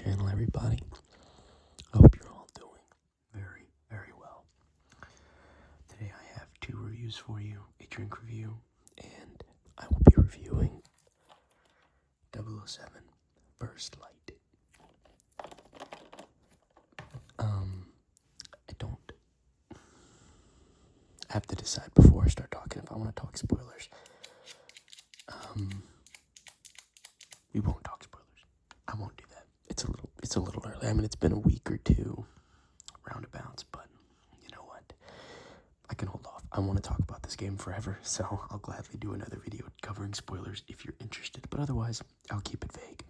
channel, everybody. I hope you're all doing very, very well. Today I have two reviews for you, a drink review, and I will be reviewing 007 First Light. I have to decide before I start talking if I want to talk spoilers. We won't talk spoilers. I won't do that. It's a little early. I mean, it's been a week or two roundabouts, but you know what? I can hold off. I want to talk about this game forever, so I'll gladly do another video covering spoilers if you're interested, but otherwise, I'll keep it vague.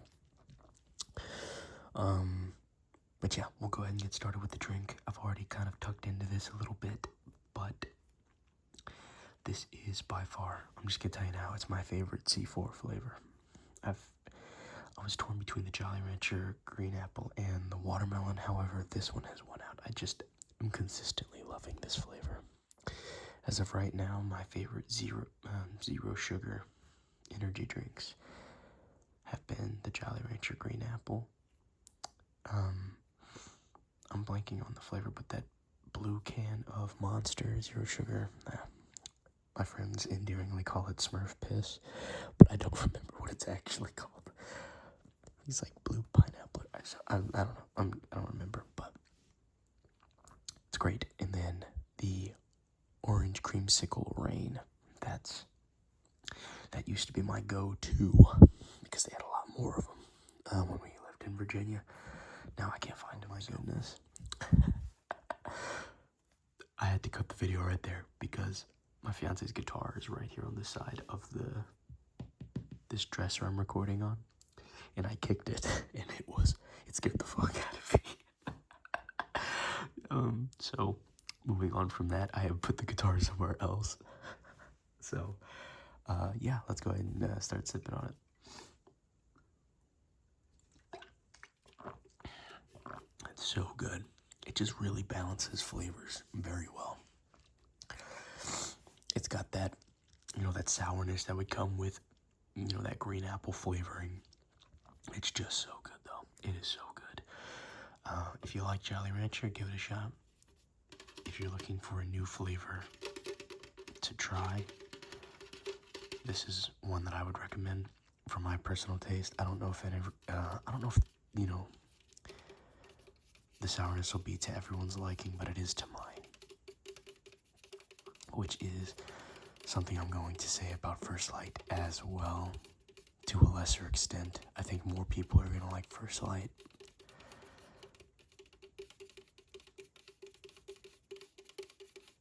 But yeah, we'll go ahead and get started with the drink. I've already kind of tucked into this a little bit, but this is by far, I'm just gonna tell you now, it's my favorite C4 flavor. I was torn between the Jolly Rancher green apple and the watermelon. However, this one has won out. I'm consistently loving this flavor. As of right now, my favorite zero sugar energy drinks have been the Jolly Rancher green apple. I'm blanking on the flavor, but that blue can of Monster Zero Sugar, my friends endearingly call it Smurf Piss, but I don't remember what it's actually called. It's like blue pineapple. I don't know. I don't remember, but it's great. And then the orange creamsicle rain. That used to be my go-to because they had a lot more of them when we lived in Virginia. Now I can't find them. My goodness. I had to cut the video right there because my fiance's guitar is right here on the side of this dresser I'm recording on, and I kicked it, and it scared the fuck out of me. So moving on from that, I have put the guitar somewhere else. So, yeah, let's go ahead and start sipping on it. It's so good. It just really balances flavors very well. It's got that, that sourness that would come with, that green apple flavoring. It's just so good, though. It is so good. If you like Jolly Rancher, give it a shot. If you're looking for a new flavor to try, this is one that I would recommend for my personal taste. I don't know if the sourness will be to everyone's liking, but it is to mine, which is something I'm going to say about First Light as well, to a lesser extent. I think more people are going to like First Light.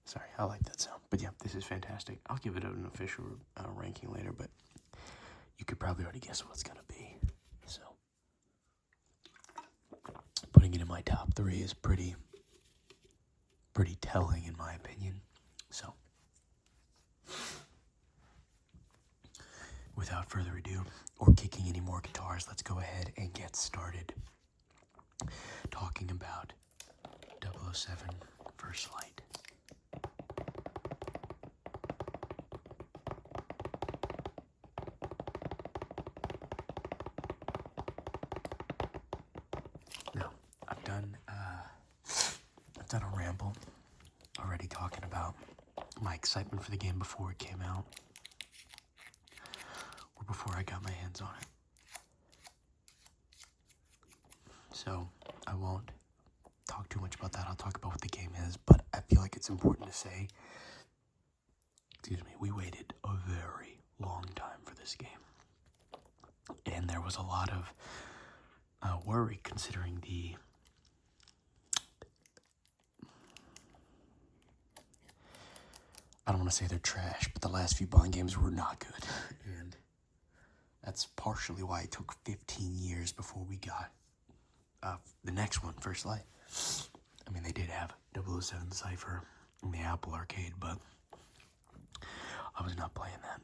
Sorry, I like that sound. But yeah, this is fantastic. I'll give it an official ranking later, but you could probably already guess what it's going to be. So, putting it in my top 3 is pretty telling in my opinion. So, without further ado, or kicking any more guitars, let's go ahead and get started talking about 007 First Light. Now, I've done a ramble already talking about my excitement for the game before it came out, or before I got my hands on it. So I won't talk too much about that. I'll talk about what the game is, but I feel like it's important to say, we waited a very long time for this game. And there was a lot of worry considering I don't want to say they're trash, but the last few Bond games were not good. And that's partially why it took 15 years before we got the next one, First Light. I mean, they did have 007 Cypher in the Apple Arcade, but I was not playing that.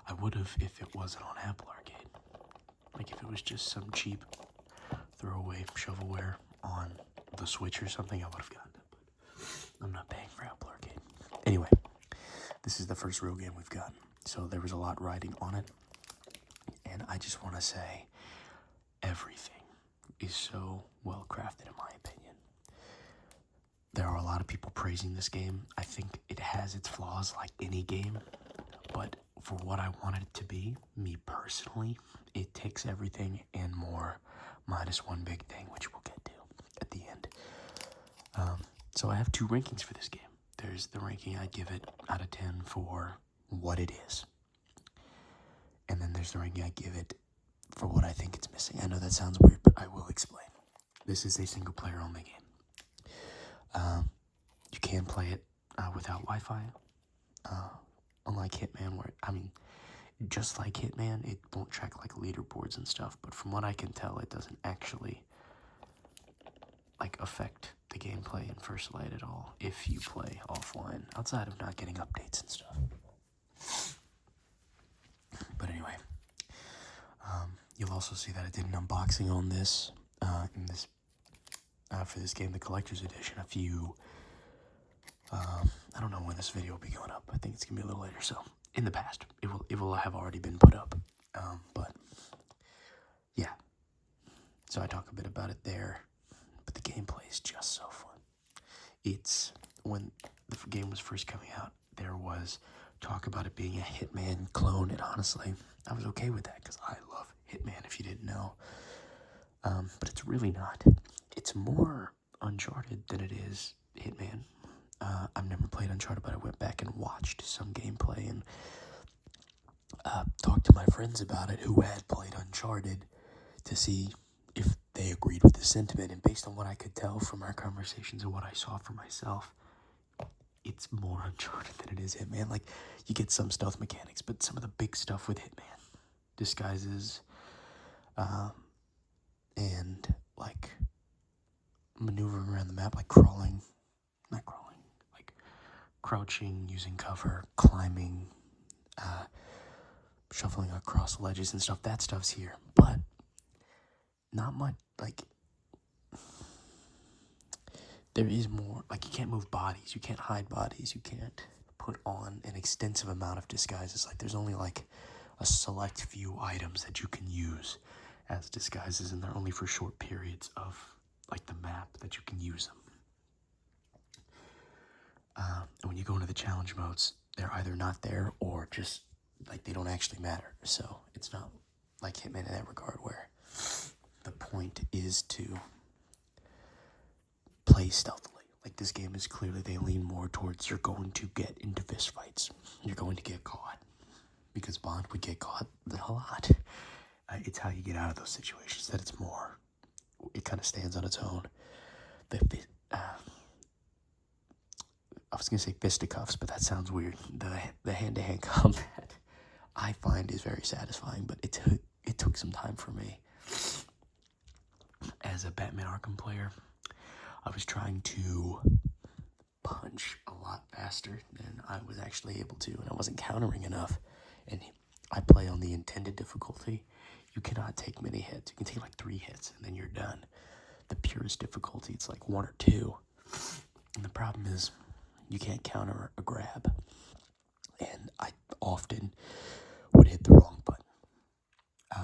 I would have if it wasn't on Apple Arcade. Like if it was just some cheap throwaway shovelware on the Switch or something, I would have gotten it, but I'm not paying for Apple Arcade. Anyway, this is the first real game we've gotten, so there was a lot riding on it, and I just want to say everything is so well crafted, in my opinion. There are a lot of people praising this game. I think it has its flaws like any game, but for what I wanted it to be, me personally, it takes everything and more, minus one big thing, which we'll get to at the end. So I have two rankings for this game. There's the ranking I give it out of 10 for what it is. And then there's the ranking I give it for what I think it's missing. I know that sounds weird, but I will explain. This is a single player only game. You can play it without Wi-Fi. Unlike Hitman, just like Hitman, it won't check like leaderboards and stuff, but from what I can tell, it doesn't actually affect the gameplay in First Light at all if you play offline, outside of not getting updates and stuff. But anyway, you'll also see that I did an unboxing on this for this game, the Collector's Edition, a few, I don't know when this video will be going up. I think it's gonna be a little later, so in the past, it will have already been put up, but yeah, so I talk a bit about it there, but the gameplay is just so fun. When the game was first coming out, there was talk about it being a Hitman clone, and honestly, I was okay with that, because I love Hitman, if you didn't know, but it's really not. It's more Uncharted than it is Hitman. I've never played Uncharted, but I went back and watched some gameplay and talked to my friends about it who had played Uncharted to see if they agreed with the sentiment. And based on what I could tell from our conversations and what I saw for myself, it's more Uncharted than it is Hitman. Like, you get some stealth mechanics, but some of the big stuff with Hitman, disguises, and like maneuvering around the map, like crouching, using cover, climbing, shuffling across ledges and stuff. That stuff's here, but not much. Like, there is more. Like, you can't move bodies, you can't hide bodies, you can't put on an extensive amount of disguises. Like, there's only like a select few items that you can use as disguises, and they're only for short periods of like the map that you can use them. And when you go into the challenge modes, they're either not there or just like they don't actually matter. So it's not like Hitman in that regard, where the point is to play stealthily. Like, this game is clearly, they lean more towards you're going to get into fist fights, you're going to get caught, because Bond would get caught a lot. It's how you get out of those situations that it's more, it kind of stands on its own. I was gonna say fisticuffs, but that sounds weird. The hand-to-hand combat I find is very satisfying, but it took some time for me. As a Batman Arkham player, I was trying to punch a lot faster than I was actually able to, and I wasn't countering enough. And I play on the intended difficulty. You cannot take many hits. You can take like 3 hits, and then you're done. The purest difficulty, it's like 1 or 2. And the problem is, you can't counter a grab. And I often would hit the wrong button.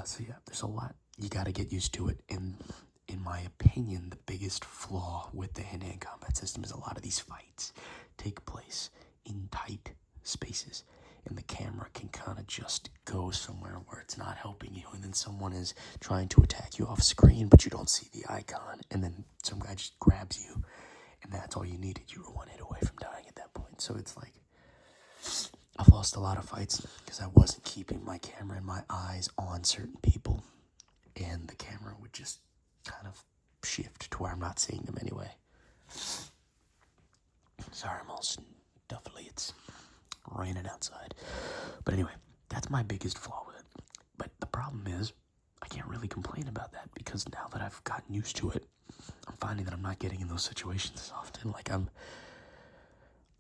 So yeah, there's a lot. You gotta get used to it. And in my opinion, the biggest flaw with the hand-to-hand combat system is a lot of these fights take place in tight spaces, and the camera can kind of just go somewhere where it's not helping you, and then someone is trying to attack you off screen, but you don't see the icon, and then some guy just grabs you, and that's all you needed. You were 1 hit away from dying at that point. So it's like, I've lost a lot of fights because I wasn't keeping my camera and my eyes on certain people, and the camera would just kind of shift to where I'm not seeing them anyway. Sorry, I'm all stuffily. It's raining outside. But anyway, that's my biggest flaw with it. But the problem is, I can't really complain about that, because now that I've gotten used to it, I'm finding that I'm not getting in those situations as often. Like,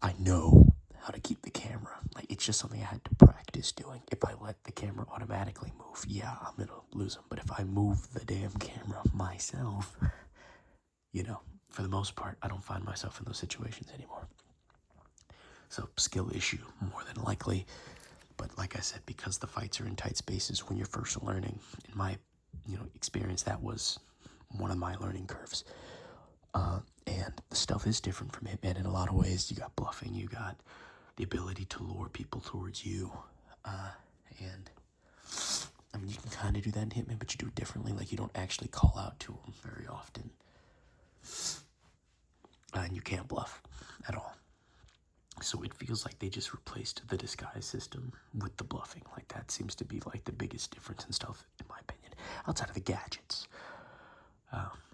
I know how to keep the camera. Like, it's just something I had to practice doing. If I let the camera automatically move, yeah, I'm gonna lose them. But if I move the damn camera myself, for the most part, I don't find myself in those situations anymore. So, skill issue, more than likely. But like I said, because the fights are in tight spaces when you're first learning, in my experience, that was one of my learning curves. And the stuff is different from Hitman in a lot of ways. You got bluffing, you got the ability to lure people towards you. And I mean, you can kind of do that in Hitman, but you do it differently. Like, you don't actually call out to them very often. And you can't bluff at all. So it feels like they just replaced the disguise system with the bluffing. Like, that seems to be like the biggest difference in stealth, in my opinion. Outside of the gadgets,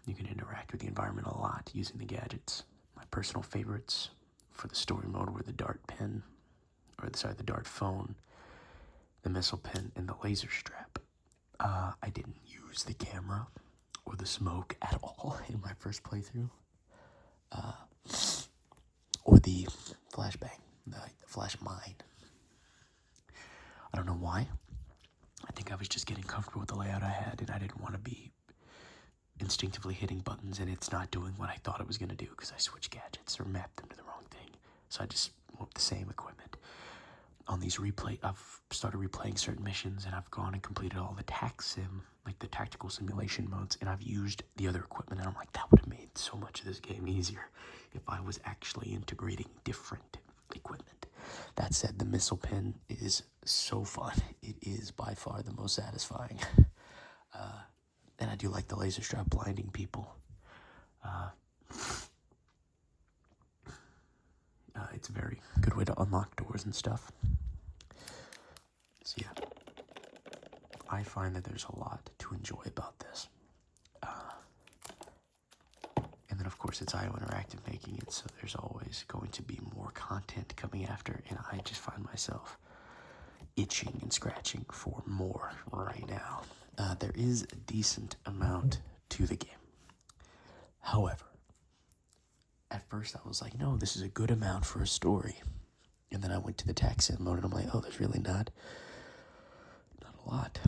you can interact with the environment a lot using the gadgets. My personal favorites for the story mode were the dart pen, the dart phone, the missile pen, and the laser strap. I didn't use the camera or the smoke at all in my first playthrough. Or the flashbang, the flash mine. I don't know why. I think I was just getting comfortable with the layout I had, and I didn't want to be instinctively hitting buttons and it's not doing what I thought it was going to do because I switched gadgets or mapped them to the wrong thing. So I just went with the same equipment. On these I've started replaying certain missions, and I've gone and completed all the like the tactical simulation modes, and I've used the other equipment, and I'm like, that would have made so much of this game easier if I was actually integrating different equipment. That said, the missile pen is so fun. It is by far the most satisfying. And I do like the laser strap blinding people. It's a very good way to unlock doors and stuff. So yeah, I find that there's a lot to enjoy about this. And then of course it's IO Interactive making it, so there's always going to be more content coming after, and I just find myself itching and scratching for more right now. There is a decent amount to the game. However, at first I was like, no, this is a good amount for a story. And then I went to the tax sim mode, and I'm like, oh, there's really not a lot.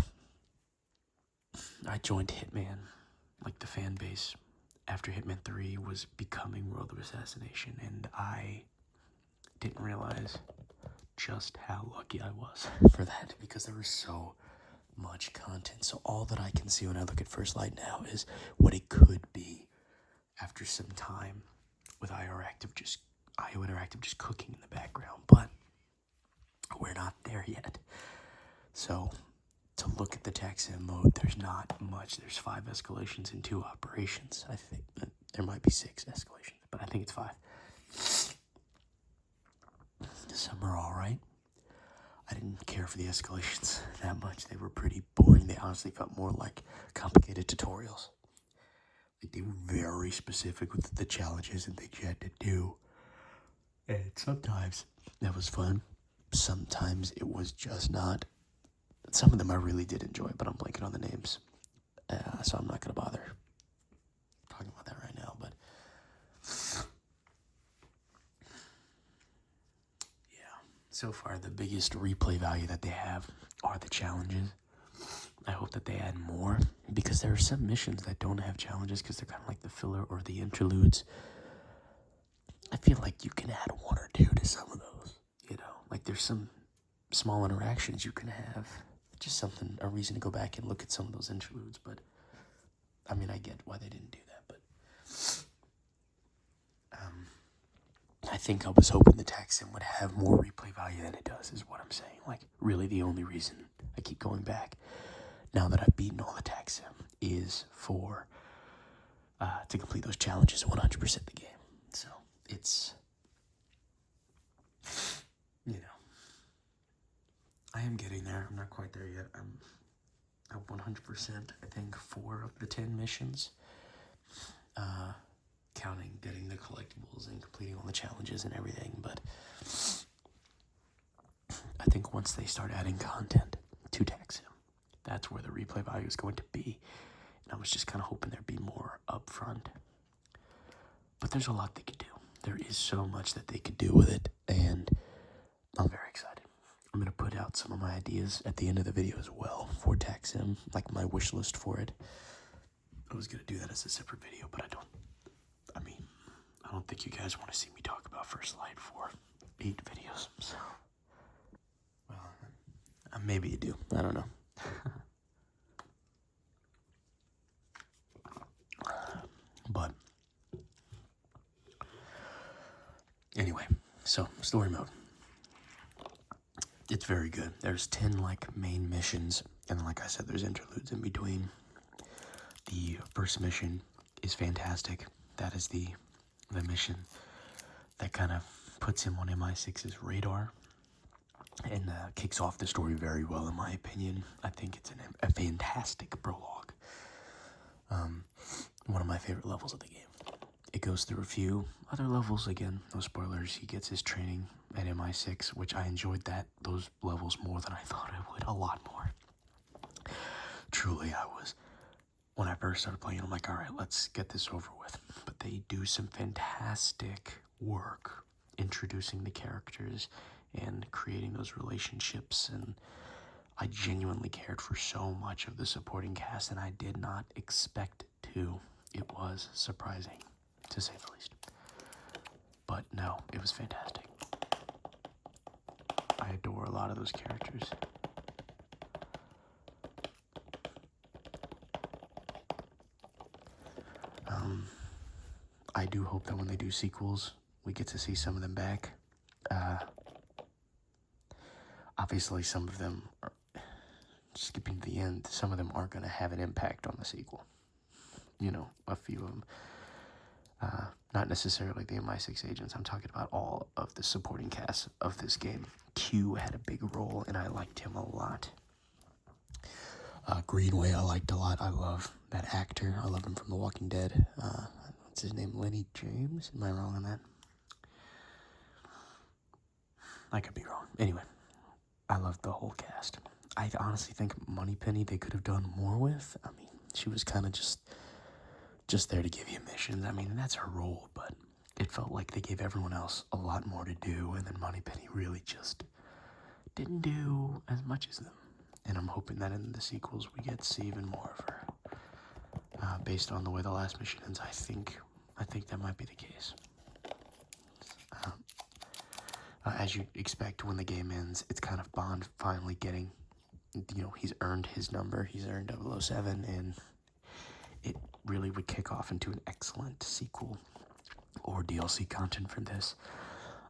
I joined Hitman, like the fan base, after Hitman 3 was becoming World of Assassination, and I didn't realize just how lucky I was for that, because there was so much content. So all that I can see when I look at First Light now is what it could be after some time with IO Interactive just cooking in the background, but we're not there yet. So to look at the tax sim mode, there's not much. There's 5 escalations and 2 operations. I think there might be 6 escalations, but I think it's 5. Some are all right. I didn't care for the escalations that much. They were pretty boring. They honestly felt more like complicated tutorials. Like, they were very specific with the challenges and things you had to do. And sometimes that was fun. Sometimes it was just not. Some of them I really did enjoy, but I'm blanking on the names. So I'm not going to bother talking about that right now. But yeah, so far the biggest replay value that they have are the challenges. I hope that they add more, because there are some missions that don't have challenges because they're kind of like the filler or the interludes. I feel like you can add 1 or 2 to some of those, like there's some small interactions you can have, just a reason to go back and look at some of those interludes. But I mean, I get why they didn't do that, but I think I was hoping the tax sim would have more replay value than it does, is what I'm saying. Like, really the only reason I keep going back now that I've beaten all the tax sim is for to complete those challenges 100% the game. So it's, I am getting there. I'm not quite there yet. I'm at 100%, I think, 4 of the 10 missions, counting getting the collectibles and completing all the challenges and everything. But I think once they start adding content to tax sim, that's where the replay value is going to be. And I was just kind of hoping there'd be more upfront. But there's a lot they could do. There is so much that they could do with it, and I'm very excited. I'm going to put out some of my ideas at the end of the video as well for tax sim, like my wish list for it. I was going to do that as a separate video, but I don't think you guys want to see me talk about First Light for 8 videos. So, well, maybe you do. I don't know. So, story mode. It's very good. There's 10, like, main missions, and like I said, there's interludes in between. The first mission is fantastic. That is the mission that kind of puts him on MI6's radar and kicks off the story very well, in my opinion. I think it's a fantastic prologue. One of my favorite levels of the game. It goes through a few other levels. Again, no spoilers. He gets his training at MI6, which I enjoyed those levels more than I thought I would. A lot more. Truly, when I first started playing, I'm like, all right, let's get this over with. But they do some fantastic work introducing the characters and creating those relationships, and I genuinely cared for so much of the supporting cast, and I did not expect to. It was surprising, to say the least. But no, it was fantastic. I adore a lot of those characters. I do hope that when they do sequels, we get to see some of them back. Obviously, some of them are, skipping to the end, some of them aren't going to have an impact on the sequel. You know, a few of them. Not necessarily the MI6 agents. I'm talking about all of the supporting cast of this game. Q had a big role, and I liked him a lot. Greenway I liked a lot. I love that actor. I love him from The Walking Dead. What's his name? Lenny James? Am I wrong on that? I could be wrong. Anyway, I loved the whole cast. I honestly think Moneypenny they could have done more with. I mean, she was kind of just there to give you missions. I mean, that's her role, but it felt like they gave everyone else a lot more to do, and then Moneypenny really just didn't do as much as them. And I'm hoping that in the sequels we get to see even more of her. Based on the way the last mission ends, I think that might be the case. As you expect, when the game ends, it's kind of Bond finally getting, he's earned his number. He's earned 007, and it really would kick off into an excellent sequel or DLC content for this.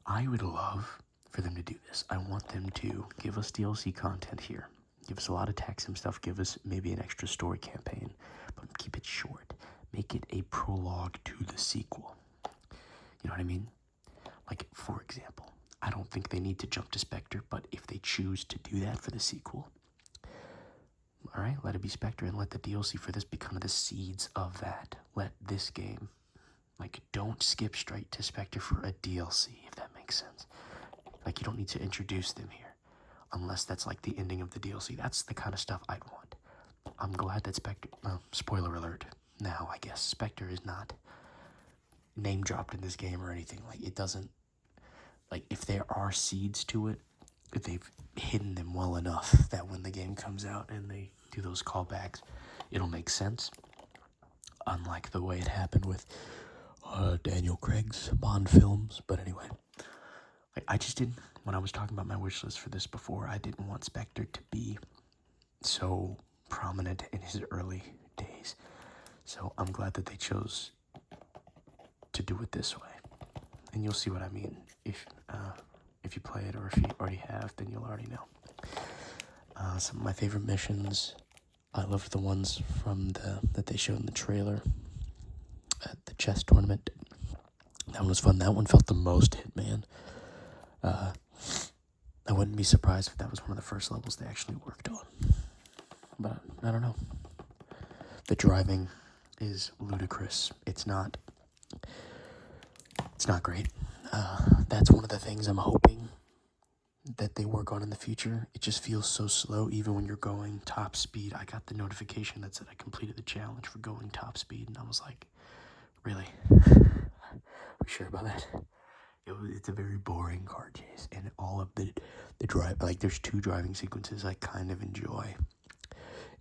I would love for them to do this. I want them to give us DLC content here. Give us a lot of tech sim stuff. Give us maybe an extra story campaign, but keep it short. Make it a prologue to the sequel. You know what I mean? Like, for example, I don't think they need to jump to Spectre, but if they choose to do that for the sequel, all right, let it be Spectre, and let the DLC for this be kind of the seeds of that. Let this game, like, don't skip straight to Spectre for a DLC, if that makes sense. Like, you don't need to introduce them here, unless that's like the ending of the DLC. That's the kind of stuff I'd want. I'm glad that Spectre, spoiler alert, now I guess, Spectre is not name dropped in this game or anything. Like, it doesn't, like, if there are seeds to it, they've hidden them well enough that when the game comes out and they do those callbacks, it'll make sense. Unlike the way it happened with Daniel Craig's Bond films. But anyway, I just didn't, when I was talking about my wish list for this before, I didn't want Spectre to be so prominent in his early days. So I'm glad that they chose to do it this way. And you'll see what I mean if you play it, or if you already have, then you'll already know. Some of my favorite missions, I loved the ones from that they showed in the trailer at the chess tournament. That one was fun. That one felt the most Hitman. I wouldn't be surprised if that was one of the first levels they actually worked on. But I don't know. The driving is ludicrous. It's not great. That's one of the things I'm hoping that they work on in the future. It just feels so slow, even when you're going top speed. I got the notification that said I completed the challenge for going top speed, and I was like, really? Are we sure about that? It's a very boring car chase, and all of the drive, like, there's 2 driving sequences I kind of enjoy,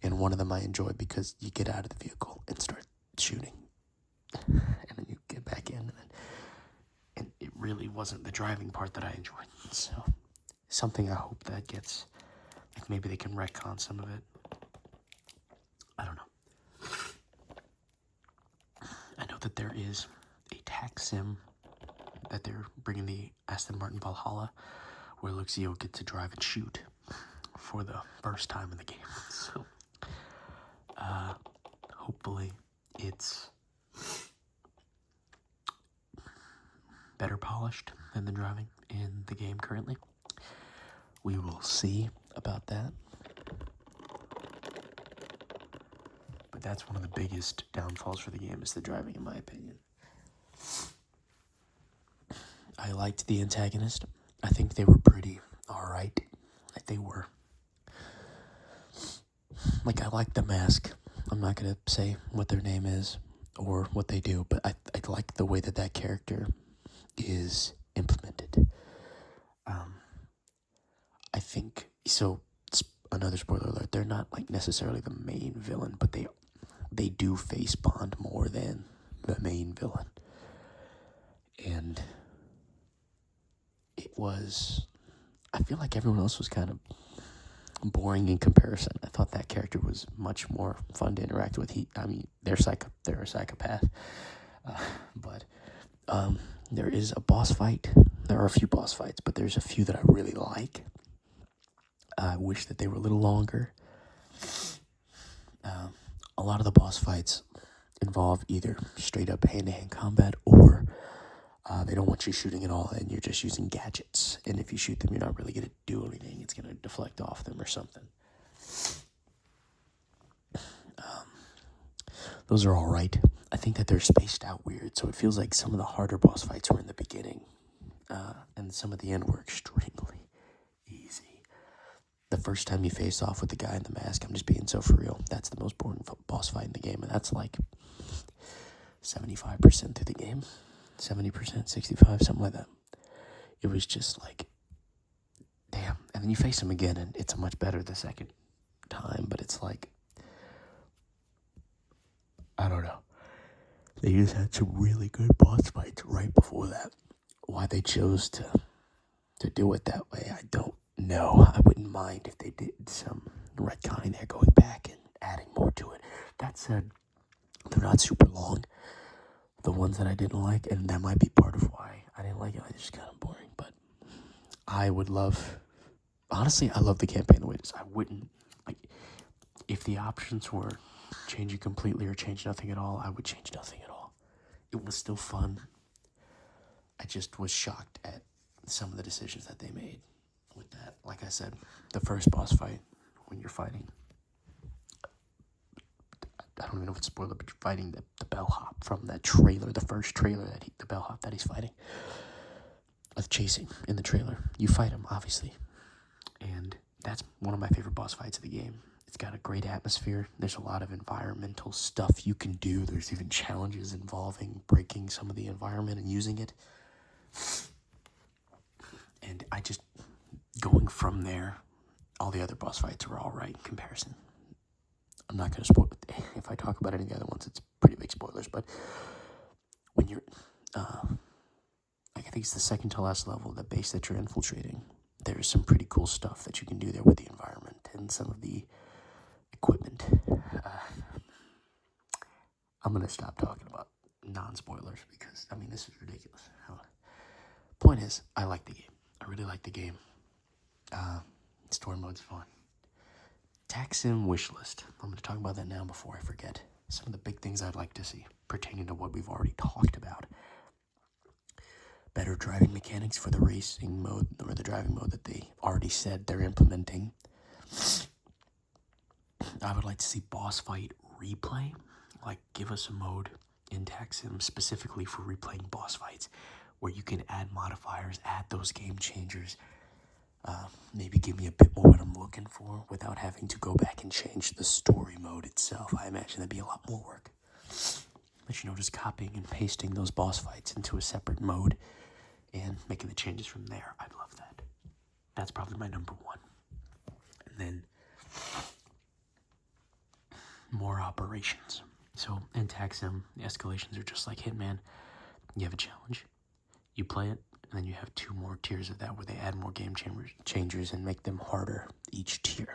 and one of them I enjoy because you get out of the vehicle and start shooting, and then you get back in, and it really wasn't the driving part that I enjoyed. So something I hope that gets, like, maybe they can retcon some of it. I don't know. I know that there is a tax sim that they're bringing the Aston Martin Valhalla, where Luxio gets to drive and shoot for the first time in the game. So, hopefully it's better polished than the driving in the game currently. We will see about that. But that's one of the biggest downfalls for the game, is the driving, in my opinion. I liked the antagonist. I think they were pretty alright. Like, they were. Like, I like the mask. I'm not going to say what their name is or what they do, but I like the way that character is implemented. I think, so, another spoiler alert, they're not, like, necessarily the main villain, but they do face Bond more than the main villain. And it was, I feel like everyone else was kind of boring in comparison. I thought that character was much more fun to interact with. They're a psychopath. But there is a boss fight. There are a few boss fights, but there's a few that I really like. I wish that they were a little longer. A lot of the boss fights involve either straight up hand-to-hand combat, or they don't want you shooting at all and you're just using gadgets. And if you shoot them, you're not really going to do anything. It's going to deflect off them or something. Those are all right. I think that they're spaced out weird, so it feels like some of the harder boss fights were in the beginning, and some of the end were extremely easy. The first time you face off with the guy in the mask, I'm just being so for real, that's the most boring boss fight in the game, and that's like 75% through the game. 70%, 65, something like that. It was just like, damn. And then you face him again, and it's much better the second time, but it's like, I don't know. They just had some really good boss fights right before that. Why they chose to do it that way, I don't know. I wouldn't mind if they did some retconning there, going back and adding more to it. That said, they're not super long, the ones that I didn't like, and that might be part of why I didn't like it. It's just kind of boring, but I would love, honestly, I love the campaign the way it is. I wouldn't, like, if the options were change it completely or change nothing at all, I would change nothing at all. It was still fun. I just was shocked at some of the decisions that they made with that. Like I said, the first boss fight, when you're fighting, I don't even know if it's a spoiler, but you're fighting the bellhop from that trailer, the first trailer, the bellhop that he's fighting, chasing in the trailer. You fight him, obviously. And that's one of my favorite boss fights of the game. It's got a great atmosphere. There's a lot of environmental stuff you can do. There's even challenges involving breaking some of the environment and using it. And going from there, all the other boss fights were all right in comparison. I'm not going to spoil it. If I talk about any of the other ones, it's pretty big spoilers. But when you're, I think it's the second to last level, the base that you're infiltrating, there's some pretty cool stuff that you can do there with the environment and some of the equipment. I'm going to stop talking about non-spoilers because, this is ridiculous. Point is, I like the game. I really like the game. Story mode's fun. Tax Sim wishlist. I'm going to talk about that now before I forget. Some of the big things I'd like to see pertaining to what we've already talked about. Better driving mechanics for the racing mode, or the driving mode that they already said they're implementing. I would like to see boss fight replay. Like, give us a mode in Tax Sim specifically for replaying boss fights, where you can add modifiers, add those game changers. Maybe give me a bit more what I'm looking for without having to go back and change the story mode itself. I imagine that'd be a lot more work. But just copying and pasting those boss fights into a separate mode and making the changes from there. I'd love that. That's probably my number one. And then more operations. So in Tax Sim, the escalations are just like Hitman. You have a challenge, you play it, and then you have 2 more tiers of that where they add more game changers and make them harder each tier.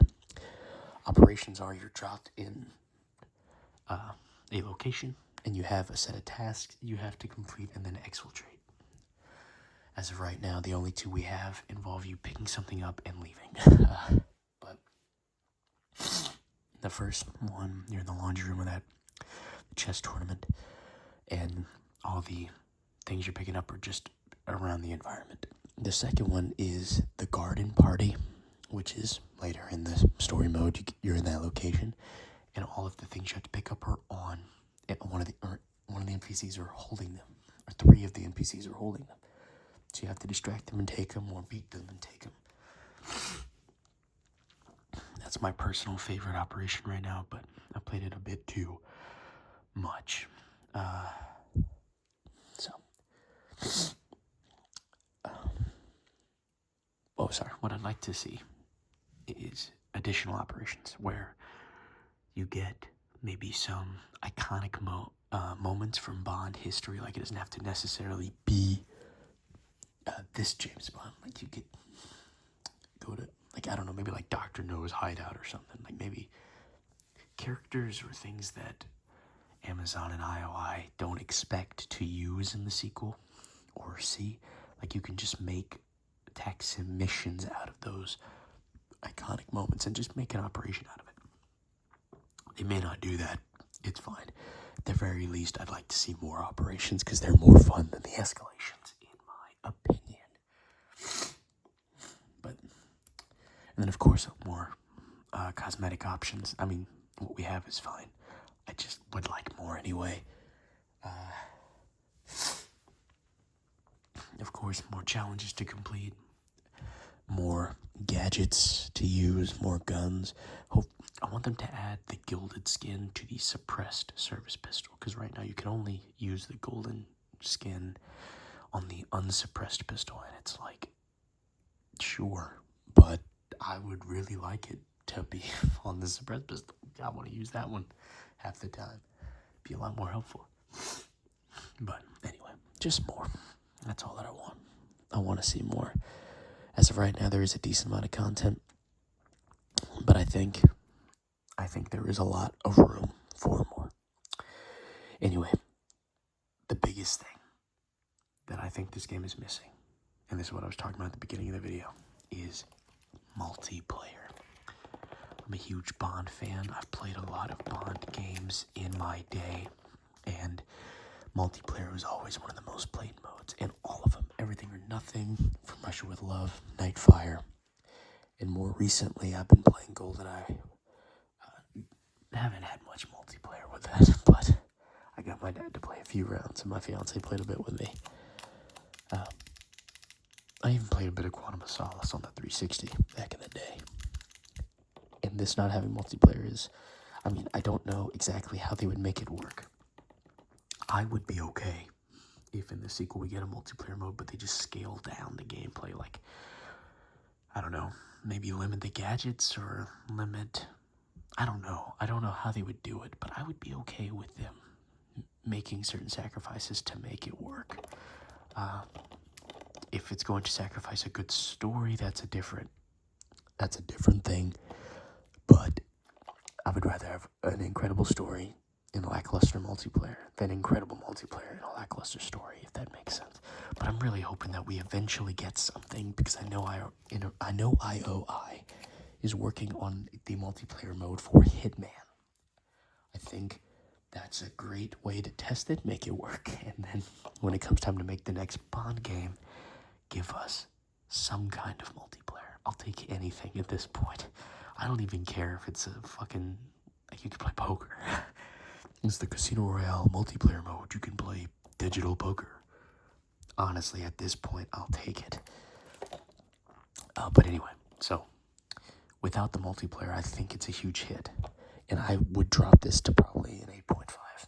Operations are you're dropped in a location and you have a set of tasks you have to complete and then exfiltrate. As of right now, the only two we have involve you picking something up and leaving. But the first one, you're in the laundry room of that chess tournament, and all the things you're picking up are just around the environment. The second one is the garden party, which is later in the story mode. You're in that location, and all of the things you have to pick up are on one of the NPCs are holding them, or 3 of the NPCs are holding them. So you have to distract them and take them, or beat them and take them. That's my personal favorite operation right now, but I played it a bit too much. What I'd like to see is additional operations where you get maybe some iconic moments from Bond history. Like, it doesn't have to necessarily be this James Bond. Like, you could go to, like, I don't know, maybe like Dr. No's hideout or something. Like, maybe characters or things that Amazon and IOI don't expect to use in the sequel or see. Like, you can just make tax emissions out of those iconic moments and just make an operation out of it. They may not do that. It's fine. At the very least, I'd like to see more operations because they're more fun than the escalations, in my opinion. But, and then of course, more cosmetic options. I mean, what we have is fine. I just would like more anyway. Of course, more challenges to complete, more gadgets to use, more guns. I want them to add the gilded skin to the suppressed service pistol, because right now you can only use the golden skin on the unsuppressed pistol, and it's like, sure, but I would really like it to be on the suppressed pistol. I want to use that one half the time. Be a lot more helpful. But anyway, just more. That's all that I want. I want to see more. As of right now, there is a decent amount of content, but I think there is a lot of room for more. Anyway, the biggest thing that I think this game is missing, and this is what I was talking about at the beginning of the video, is multiplayer. I'm a huge Bond fan. I've played a lot of Bond games in my day, and multiplayer was always one of the most played modes, and all of them, Everything or Nothing, From Russia with Love, Nightfire, and more recently I've been playing GoldenEye. I haven't had much multiplayer with that, but I got my dad to play a few rounds, and my fiance played a bit with me. I even played a bit of Quantum of Solace on the 360 back in the day. And this not having multiplayer is, I mean, I don't know exactly how they would make it work. I would be okay if in the sequel we get a multiplayer mode, but they just scale down the gameplay. Like, I don't know, maybe limit the gadgets or limit, I don't know how they would do it, but I would be okay with them making certain sacrifices to make it work. If it's going to sacrifice a good story, that's a different thing. But I would rather have an incredible story in lackluster multiplayer than incredible multiplayer in a lackluster story, if that makes sense. But I'm really hoping that we eventually get something, because I know IOI is working on the multiplayer mode for Hitman. I think that's a great way to test it, make it work, and then when it comes time to make the next Bond game, give us some kind of multiplayer. I'll take anything at this point. I don't even care if it's a fucking, like, you can play poker. It's the Casino Royale multiplayer mode. You can play digital poker. Honestly, at this point, I'll take it. But anyway, so without the multiplayer, I think it's a huge hit. And I would drop this to probably an 8.5.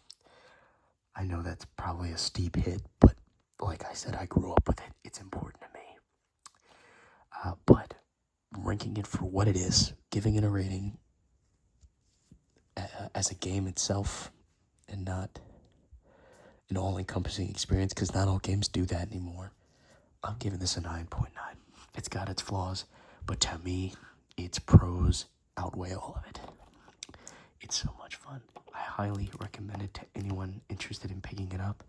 I know that's probably a steep hit, but like I said, I grew up with it. It's important to me. But ranking it for what it is, giving it a rating as a game itself, and not an all-encompassing experience, because not all games do that anymore, I'm giving this a 9.9. It's got its flaws, but to me, its pros outweigh all of it. It's so much fun. I highly recommend it to anyone interested in picking it up.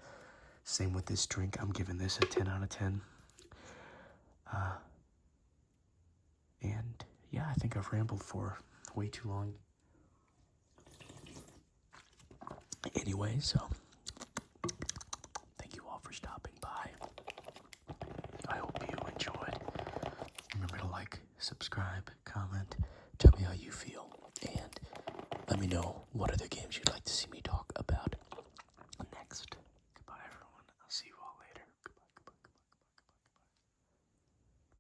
Same with this drink. I'm giving this a 10 out of 10. I think I've rambled for way too long. Anyway, so thank you all for stopping by. I hope you enjoyed. Remember to like, subscribe, comment, tell me how you feel, and let me know what other games you'd like to see